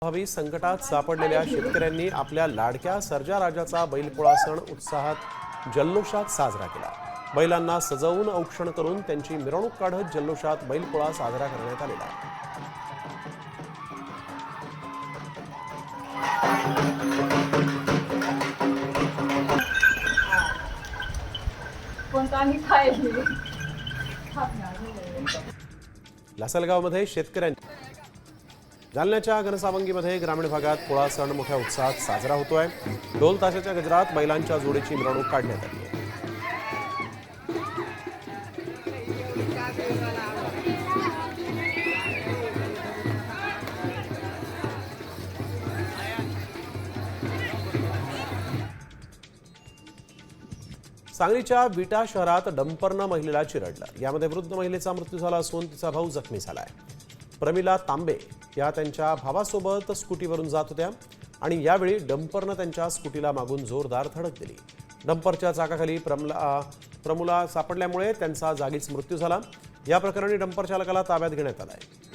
भावी संकटात सापडलेल्या शेतकऱ्यांनी आपल्या लाडक्या सर्जा राजाचा बैलपोळा सण उत्साहात जल्लोषात साजरा केला। बैलांना सजवून औक्षण करून त्यांची मिरवणूक काढत जल्लोषात बैलपोळा साजरा करण्यात आलेला आहे। लासलगावमध्ये शेतकऱ्यांनी जालन्याच्या घनसावंगीमध्ये ग्रामीण भागात पोळा सण मोठ्या उत्साहात साजरा होतोय। ढोल ताशाच्या गजरात बैलांच्या जोडीची मिरवणूक काढण्यात आली आहे। सांगलीच्या विटा शहरात डंपरनं महिलेला चिरडलं। यामध्ये वृद्ध महिलेचा मृत्यू झाला असून तिचा भाऊ जखमी झालाय। प्रमिला तांबे या त्यांच्या भावासोबत स्कूटीवरून जात होत्या आणि यावेळी डंपरनं त्यांच्या स्कूटीला मागून जोरदार धडक दिली। डंपरच्या चाकाखाली प्रमुला सापडल्यामुळे त्यांचा जागीच मृत्यू झाला। या प्रकरणी डंपर चालकाला ताब्यात घेण्यात आलं आहे।